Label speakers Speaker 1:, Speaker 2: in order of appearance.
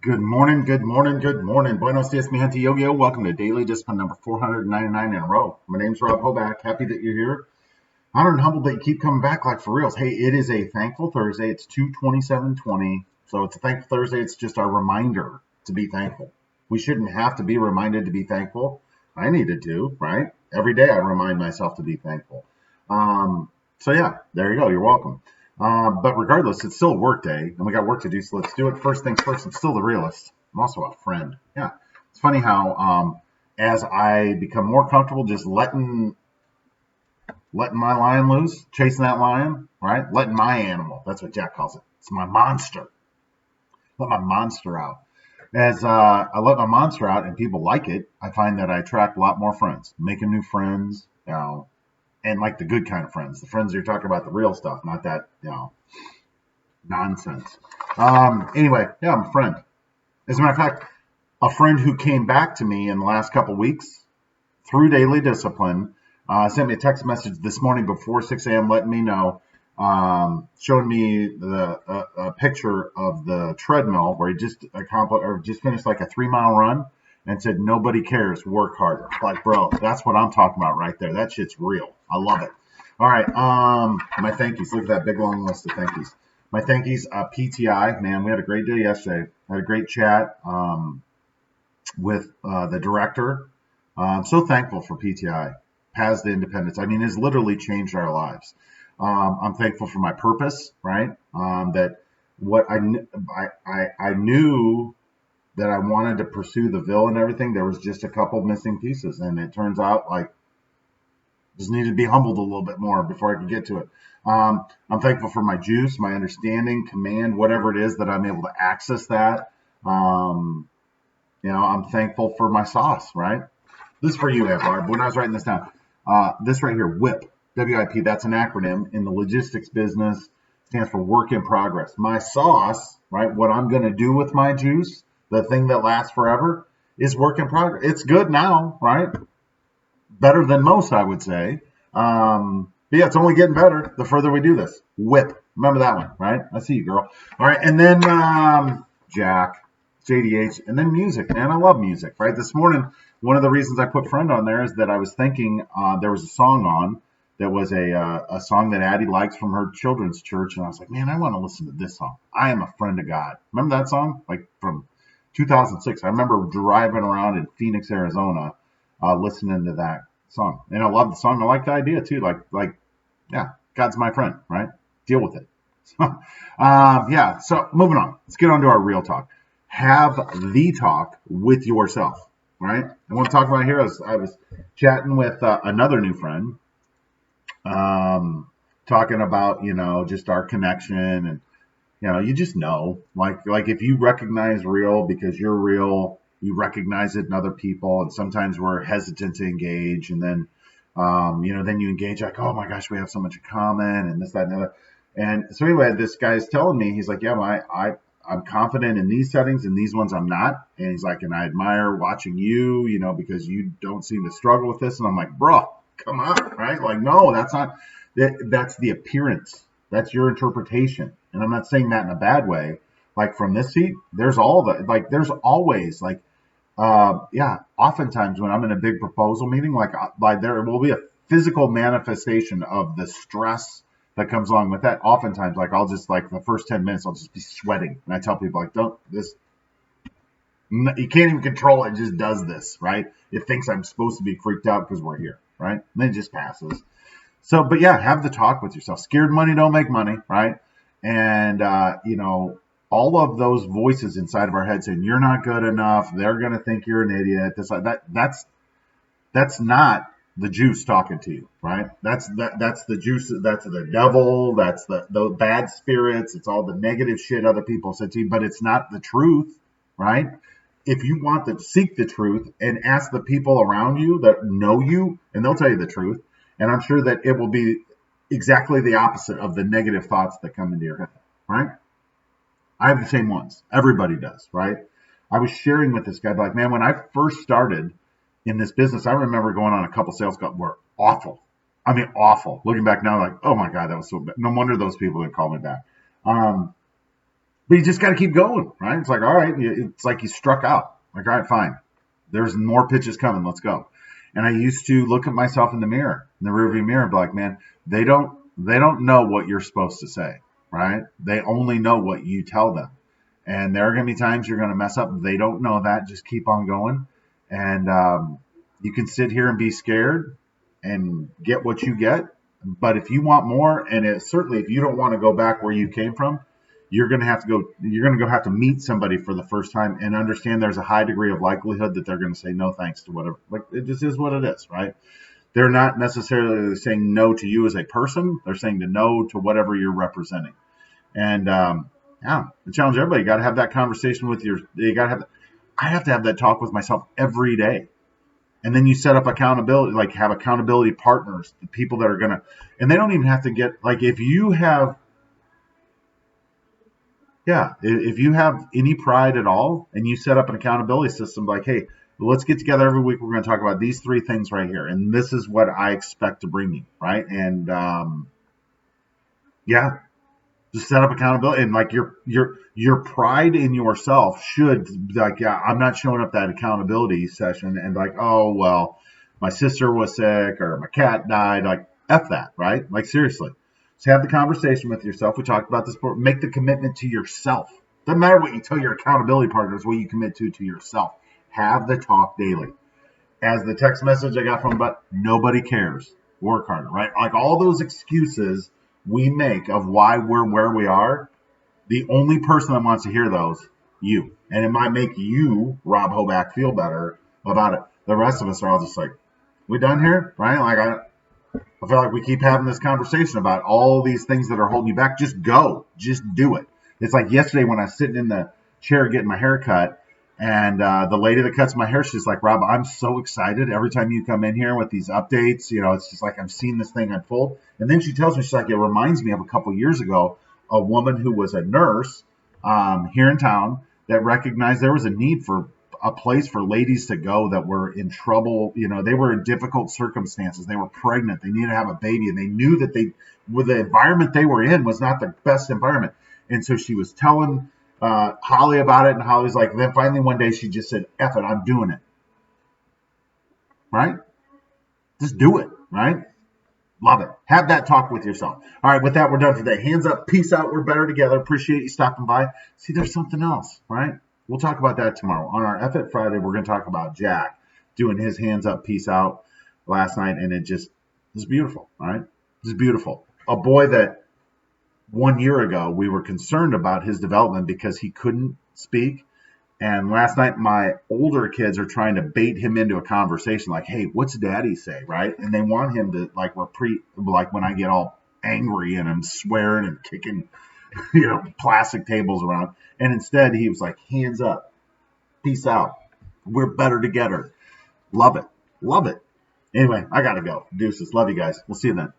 Speaker 1: Good morning, good morning, good morning. Buenos dias, mi gente yo-yo. Welcome to Daily Discipline number 499 in a row. My name's Rob Hoback. Happy that you're here. Honored and humbled that you keep coming back like for reals. Hey, it is a Thankful Thursday. It's 2/27/20. So it's a Thankful Thursday. It's just our reminder to be thankful. We shouldn't have to be reminded to be thankful. I needed to, right? Every day I remind myself to be thankful. So yeah, there you go. You're welcome. But regardless, it's still a work day, and we got work to do, so let's do it. First things first, I'm still the realist. I'm also a friend. Yeah, it's funny how as I become more comfortable just letting my lion loose, chasing that lion, right? Letting my animal, that's what Jack calls it. It's my monster. Let my monster out. As I let my monster out and people like it, I find that I attract a lot more friends, making new friends, and like the good kind of friends, the friends you're talking about, the real stuff, not that, nonsense. Anyway, yeah, I'm a friend. As a matter of fact, a friend who came back to me in the last couple of weeks through Daily Discipline sent me a text message this morning before 6 a.m. letting me know, showing me a picture of the treadmill where he just finished like a 3-mile run and said, nobody cares, work harder. Like, bro, that's what I'm talking about right there. That shit's real. I love it. All right. My thankies. Look at that big long list of thankies. My thankies, PTI, man, we had a great day yesterday. I had a great chat with the director. I'm so thankful for PTI, Paths to Independence. I mean, it's literally changed our lives. I'm thankful for my purpose, right? That what I knew that I wanted to pursue the Ville and everything. There was just a couple missing pieces, and it turns out like just needed to be humbled a little bit more before I could get to it. I'm thankful for my juice, my understanding, command, whatever it is that I'm able to access that. I'm thankful for my sauce, right? This is for you, Barb. When I was writing this down, this right here, WIP, WIP, that's an acronym in the logistics business, stands for work in progress. My sauce, right, what I'm going to do with my juice, the thing that lasts forever, is work in progress. It's good now, right? Better than most, I would say. But yeah, it's only getting better the further we do this. WHIP. Remember that one, right? I see you, girl. All right, and then Jack, JDH, and then music. Man, I love music, right? This morning, one of the reasons I put friend on there is that I was thinking there was a song on that was a song that Addie likes from her children's church, and I was like, man, I want to listen to this song. I Am a Friend of God. Remember that song? Like from 2006. I remember driving around in Phoenix, Arizona, listening to that song, and I love the song. I like the idea too. Yeah, God's my friend, right? Deal with it. Yeah. So moving on. Let's get on to our real talk. Have the talk with yourself, right? I want to talk about here. I was chatting with another new friend, talking about just our connection and. You just know, like if you recognize real because you're real, you recognize it in other people, and sometimes we're hesitant to engage, and then, then you engage like, oh my gosh, we have so much in common, and this, that, and the other. And so anyway, this guy's telling me, he's like, yeah, I'm confident in these settings, and these ones I'm not. And he's like, and I admire watching you, because you don't seem to struggle with this. And I'm like, bro, come on, right? Like, no, that's not, that's the appearance. That's your interpretation. And I'm not saying that in a bad way. Like from this seat, there's there's always oftentimes when I'm in a big proposal meeting, like there will be a physical manifestation of the stress that comes along with that. Oftentimes, like I'll just the first 10 minutes, I'll just be sweating. And I tell people you can't even control it. It just does this, right? It thinks I'm supposed to be freaked out because we're here, right? And then it just passes. So, but yeah, have the talk with yourself. Scared money don't make money, right? And, all of those voices inside of our head saying, you're not good enough. They're going to think you're an idiot. That's not the juice talking to you, right? That's the juice. That's the devil. That's the bad spirits. It's all the negative shit other people said to you, but it's not the truth, right? If you want to seek the truth and ask the people around you that know you, and they'll tell you the truth. And I'm sure that it will be exactly the opposite of the negative thoughts that come into your head, right? I have the same ones. Everybody does, right? I was sharing with this guy, like, man, when I first started in this business, I remember going on a couple sales calls were awful. I mean, awful. Looking back now, like, oh my God, that was so bad. No wonder those people didn't call me back. But you just got to keep going, right? It's like, all right, it's like you struck out. Like, all right, fine. There's more pitches coming. Let's go. And I used to look at myself in the mirror, in the rearview mirror, and be like, man, they don't know what you're supposed to say, right? They only know what you tell them. And there are going to be times you're going to mess up. They don't know that. Just keep on going. And you can sit here and be scared and get what you get. But if you want more, and certainly if you don't want to go back where you came from, you're going to have to go. You're going to go have to meet somebody for the first time and understand there's a high degree of likelihood that they're going to say no thanks to whatever. Like, it just is what it is, right? They're not necessarily saying no to you as a person. They're saying no to whatever you're representing. And yeah, I challenge everybody. You got to have that conversation with you got to have. I have to have that talk with myself every day. And then you set up accountability, like have accountability partners, the people that are going to, and they don't even have to get, like, if you have any pride at all and you set up an accountability system, like, hey, let's get together every week. We're going to talk about these 3 things right here. And this is what I expect to bring you. Right. And, yeah, just set up accountability, and like your pride in yourself should, like, yeah, I'm not showing up that accountability session and like, oh well, my sister was sick or my cat died. Like, F that, right? Like, seriously, just have the conversation with yourself. We talked about this before. Make the commitment to yourself. Doesn't matter what you tell your accountability partners, what you commit to yourself. Have the talk daily. As the text message I got from, but nobody cares. Work harder, right? Like, all those excuses we make of why we're where we are, the only person that wants to hear those, you. And it might make you, Rob Hoback, feel better about it. The rest of us are all just like, we done here, right? Like, I feel like we keep having this conversation about all these things that are holding you back. Just go. Just do it. It's like yesterday when I was sitting in the chair getting my hair cut, and the lady that cuts my hair, she's like, Rob, I'm so excited every time you come in here with these updates. You know, it's just like I'm seeing this thing unfold. And then she tells me, she's like, it reminds me of a couple years ago, a woman who was a nurse here in town that recognized there was a need for a place for ladies to go that were in trouble. You know, they were in difficult circumstances. They were pregnant. They needed to have a baby. And they knew that with the environment they were in was not the best environment. And so she was telling Holly about it, and Holly's like, then finally one day she just said, F it, I'm doing it. Right? Just do it, right? Love it. Have that talk with yourself. All right, with that, we're done for today. Hands up, peace out, we're better together. Appreciate you stopping by. See, there's something else, right? We'll talk about that tomorrow. On our F It Friday, we're going to talk about Jack doing his hands up, peace out last night, and it was beautiful, right? It's beautiful. A boy that 1 year ago, we were concerned about his development because he couldn't speak. And last night, my older kids are trying to bait him into a conversation like, hey, what's daddy say, right? And they want him to, like, like when I get all angry and I'm swearing and kicking, plastic tables around. And instead, he was like, hands up, peace out. We're better together. Love it. Love it. Anyway, I got to go. Deuces. Love you guys. We'll see you then.